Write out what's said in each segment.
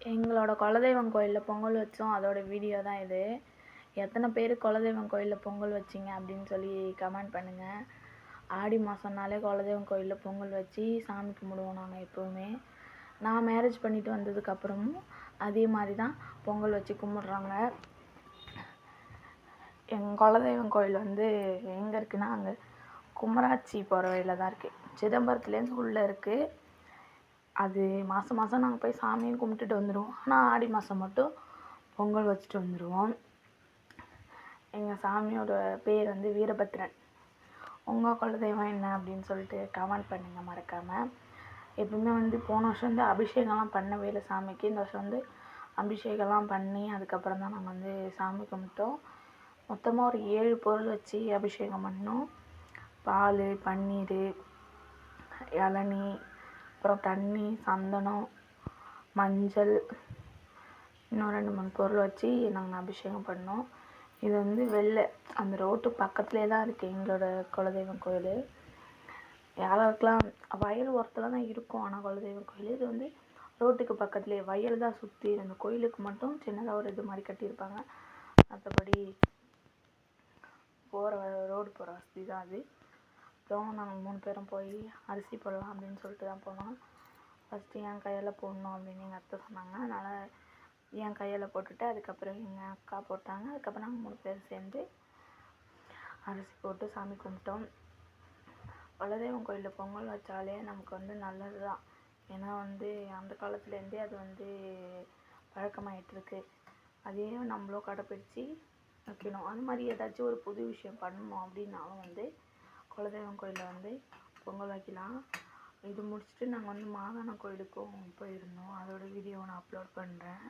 எங்களோட குலதெய்வம் கோயிலில் பொங்கல் வச்சோம். அதோட வீடியோ தான் இது. எத்தனை பேர் குலதெய்வம் கோயிலில் பொங்கல் வச்சிங்க அப்படின்னு சொல்லி கமெண்ட் பண்ணுங்கள். ஆடி மாதம்னாலே குலதெய்வம் கோயிலில் பொங்கல் வச்சு சாமி கும்பிடுவோம் நாங்கள் எப்போவுமே. நான் மேரேஜ் பண்ணிட்டு வந்ததுக்கப்புறமும் அதே மாதிரி தான் பொங்கல் வச்சு கும்பிட்றாங்க. எங்கள் குலதெய்வம் கோயில் வந்து எங்கே இருக்குன்னா, அங்கே குமராட்சி போகிற வழியில் தான் இருக்குது. சிதம்பரத்துலேருந்து உள்ளே இருக்குது. அது மாதம் மாதம் நாங்கள் போய் சாமியும் கும்பிட்டுட்டு வந்துடுவோம். ஆனால் ஆடி மாதம் மட்டும் பொங்கல் வச்சுட்டு வந்துடுவோம். எங்கள் சாமியோட பேர் வந்து வீரபத்ரன். உங்கள் குலதெய்வம் என்ன அப்படின்னு சொல்லிட்டு கமெண்ட் பண்ணுங்கள் மறக்காமல். எப்பவுமே வந்து போன வருஷம் வந்து அபிஷேகம்லாம் பண்ணவே இல்லை சாமிக்கு. இந்த வருஷம் வந்து அபிஷேகம்லாம் பண்ணி அதுக்கப்புறம் தான் நாங்கள் வந்து சாமி கும்பிட்டோம். மொத்தமாக ஒரு 7 பொருள் வச்சு அபிஷேகம் பண்ணோம். பால், பன்னீர், இளநீ, அப்புறம் தண்ணி, சந்தனம், மஞ்சள், இன்னும் 2-3 பொருள் வச்சு நாங்கள் அபிஷேகம் பண்ணோம். இது வந்து அந்த ரோட்டு பக்கத்துலேயே தான் இருக்குது எங்களோட குலதெய்வம் கோயில். யாராருக்கெல்லாம் வயல் ஓரத்தில் தான் இருக்கும். ஆனால் குலதெய்வம் கோயில் இது வந்து ரோட்டுக்கு பக்கத்துலேயே, வயல் தான் சுற்றி. அந்த கோயிலுக்கு மட்டும் சின்னதாக ஒரு இது மாதிரி கட்டியிருப்பாங்க. மற்றபடி ரோடு போகிற வசதி தான் அது. அப்புறம் நாங்கள் 3 பேரும் போய் அரிசி போடலாம் அப்படின்னு சொல்லிட்டு தான் போனோம். ஃபஸ்ட்டு என் கையில் போடணும் அப்படின்னு எங்கள் அத்தை சொன்னாங்க. அதனால் என் கையில் போட்டுட்டு அதுக்கப்புறம் எங்கள் அக்கா போட்டாங்க. அதுக்கப்புறம் நாங்கள் 3 பேரும் சேர்ந்து அரிசி போட்டு சாமி கும்பிட்டோம். குலதெய்வம் கோயிலில் பொங்கல் வச்சாலே நமக்கு வந்து நல்லது தான். ஏன்னா வந்து அந்த காலத்துலேருந்தே அது வந்து பழக்கமாயிட்டுருக்கு. அதையும் நம்மளும் கடைப்பிடிச்சி வைக்கணும். அது மாதிரி ஏதாச்சும் ஒரு புது விஷயம் பண்ணணும் அப்படின்னாலும் வந்து குலதெய்வம் கோயிலில் வந்து பொங்கல் வைக்கலாம். இது முடிச்சுட்டு நாங்கள் வந்து மாகாண கோயிலுக்கும் போயிருந்தோம். அதோட வீடியோ நான் அப்லோட் பண்ணுறேன்.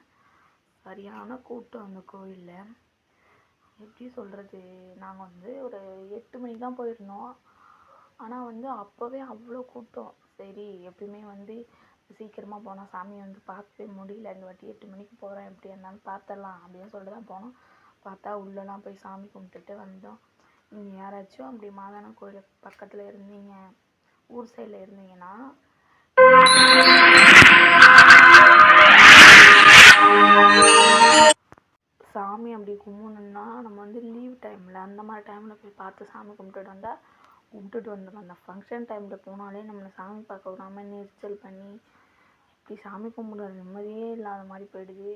சரியான கூட்டம் அந்த கோயிலில். எப்படி சொல்கிறது, நாங்கள் வந்து ஒரு 8 மணிக்கு தான் போயிருந்தோம். ஆனால் வந்து அப்போவே அவ்வளோ கூட்டம். சரி, எப்பயுமே வந்து சீக்கிரமாக போனால் சாமியை வந்து பார்க்கவே முடியல. இந்த வாட்டி 8 மணிக்கு போகிறோம், எப்படி இருந்தாலும் பார்த்துடலாம் அப்படின்னு சொல்லிட்டு தான் போனோம். பார்த்தா உள்ளெல்லாம் போய் சாமி கும்பிட்டுட்டு வந்தோம். நீங்கள் யாராச்சும் அப்படி மாதான கோயிலுக்கு பக்கத்தில் இருந்தீங்க, ஊர் சைடில் இருந்தீங்கன்னா சாமி அப்படி கும்பிடணுன்னா நம்ம வந்து லீவ் டைமில் அந்த மாதிரி டைமில் போய் பார்த்து சாமி கும்பிட்டுட்டு வந்துடும். அந்த ஃபங்க்ஷன் டைமில் போனாலே நம்மளை சாமி பார்க்க விடாமல் நெரிச்சல் பண்ணி இப்படி சாமி கும்பிட நிம்மதியே இல்லாத மாதிரி போயிடுது.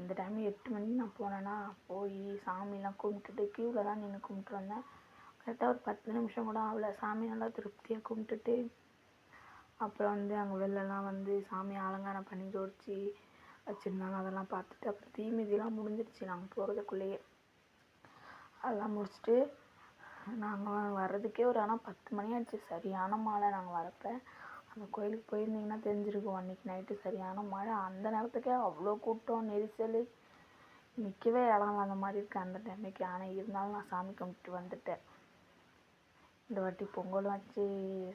இந்த டைம் 8 மணிக்கு நான் போனேன்னா போய் சாமிலாம் கும்பிட்டுட்டு க்யூவில் தான் நின்று கும்பிட்டு வந்தேன். கரெக்டாக ஒரு 10 நிமிஷம் கூட ஆகலை. சாமி நல்லா திருப்தியாக கும்பிட்டுட்டு அப்புறம் வந்து அங்கே வெளிலலாம் வந்து சாமி அலங்காரம் பண்ணி ஜோடிச்சு வச்சுருந்தாங்க. அதெல்லாம் பார்த்துட்டு அப்புறம் தீமிதிலாம் முடிஞ்சிருச்சு நாங்கள் போகிறதுக்குள்ளேயே. அதெல்லாம் முடிச்சுட்டு நாங்கள் வர்றதுக்கே ஆனால் 10 மணி ஆயிடுச்சு. சரியான மழை. நாங்கள் வரப்போ அந்த கோயிலுக்கு போயிருந்தீங்கன்னா தெரிஞ்சிருக்கும். அன்றைக்கி நைட்டு சரியான மழை. அந்த நேரத்துக்கே அவ்வளோ கூட்டம், நெரிசல், நிற்கவே இடம் இல்லாத மாதிரி இருக்குது அந்த டைமுக்கு. ஆனால் இருந்தாலும் நான் சாமி கும்பிட்டு வந்துட்டேன். இந்த வாட்டி பொங்கல் வச்சு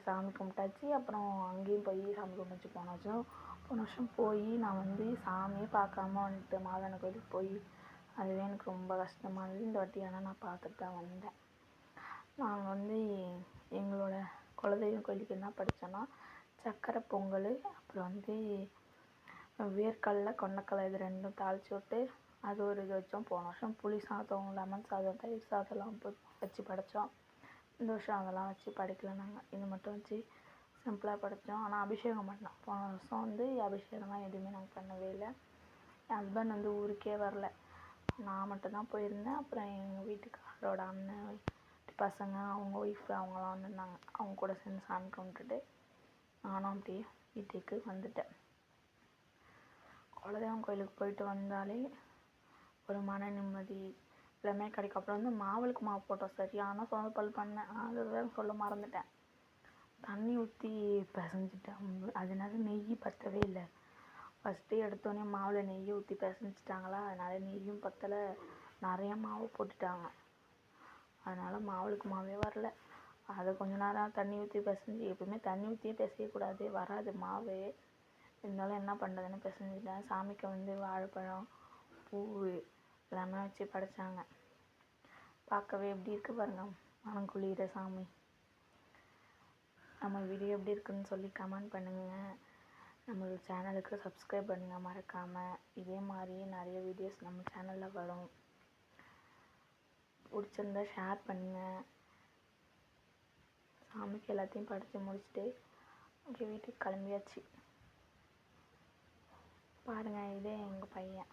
சாமி கும்பிட்டாச்சு. அப்புறம் அங்கேயும் போய் சாமி கும்பிட்டு போன வருஷம் போய் நான் வந்து சாமியே பார்க்காம வந்துட்டு மாதான கோயிலுக்கு போய் அதுவே எனக்கு ரொம்ப கஷ்டமாக இருந்தது. இந்த வாட்டி ஆனால் நான் பார்த்துட்டு தான் வந்தேன். நாங்கள் வந்து எங்களோட குலதெய்வம் கோயிலுக்கு என்ன படித்தோன்னா சக்கரை பொங்கல், அப்புறம் வந்து வேர்க்கடலை, கொண்டக்கடலை இது 2ம் தாளித்து விட்டு அது ஒரு இது வச்சோம். போன வருஷம் புளி சாதம், லெமன் சாதம், தயிர் சாதம்லாம் வச்சு படைத்தோம். இந்த வருஷம் அதெல்லாம் வச்சு படைக்கல. நாங்கள் இது மட்டும் வச்சு சிம்பிளாக படைத்தோம். ஆனால் அபிஷேகம் பண்ணோம். போன வருஷம் வந்து அபிஷேகம்லாம் எதுவுமே நாங்கள் பண்ணவே இல்லை. என் ஹஸ்பண்ட் வந்து ஊருக்கே வரல, நான் மட்டும்தான் போயிருந்தேன். அப்புறம் எங்கள் வீட்டுக்காரோட அண்ணன் பசங்க, அவங்க ஒய்ஃபு, அவங்களாம் வந்துருந்தாங்க. அவங்க கூட சேர்ந்து சாமி கும்பிட்டுட்டு நானும் அப்படியே வீட்டுக்கு வந்துட்டேன். குலதெய்வம் கோயிலுக்கு போயிட்டு வந்தாலே ஒரு மன நிம்மதி எல்லாமே கிடைக்கும். அப்புறம் வந்து மாவுளுக்கு மாவு போட்டோம். சரியான சொதப்பல் பண்ணேன். அதுதான் சொல்ல மறந்துட்டேன். தண்ணி ஊற்றி பிசைஞ்சிட்டேன். அதனால நெய் பற்றவே இல்லை. ஃபஸ்ட்டு எடுத்தோடனே மாவில் நெய்யை ஊற்றி பிசைஞ்சிட்டாங்களா, அதனால் நெய்யும் பற்றலை, நிறைய மாவு போட்டுட்டாங்க. அதனால் மாவுளுக்கு மாவே வரல. அதை கொஞ்ச நேரம் தண்ணி ஊற்றி பிசைஞ்சி, எப்பவுமே தண்ணி ஊற்றியே பிசையக்கூடாது, வராது மாவு. இருந்தாலும் என்ன பண்ணுறதுன்னு பிசைஞ்சிட்டேன். சாமிக்கு வந்து வாழைப்பழம், பூ எல்லாமே வச்சு படைச்சாங்க. பார்க்கவே எப்படி இருக்குது பாருங்கள், மனம் குளிர சாமி. நம்ம வீடியோ எப்படி இருக்குன்னு சொல்லி கமெண்ட் பண்ணுங்கள். நம்மளோட சேனலுக்கு சப்ஸ்கிரைப் பண்ணுங்கள் மறக்காமல். இதே மாதிரி நிறைய வீடியோஸ் நம்ம சேனலில் வரும். பிடிச்சிருந்தா ஷேர் பண்ணுங்கள். சாமிக்கு எல்லாத்தையும் படைச்சி முடிச்சுட்டு அப்படியே வீட்டுக்கு கிளம்பியாச்சு. பாருங்கள், இதே எங்கள் பையன்.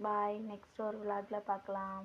பாய், நெக்ஸ்ட் ஒரு விளாகில் பார்க்கலாம்.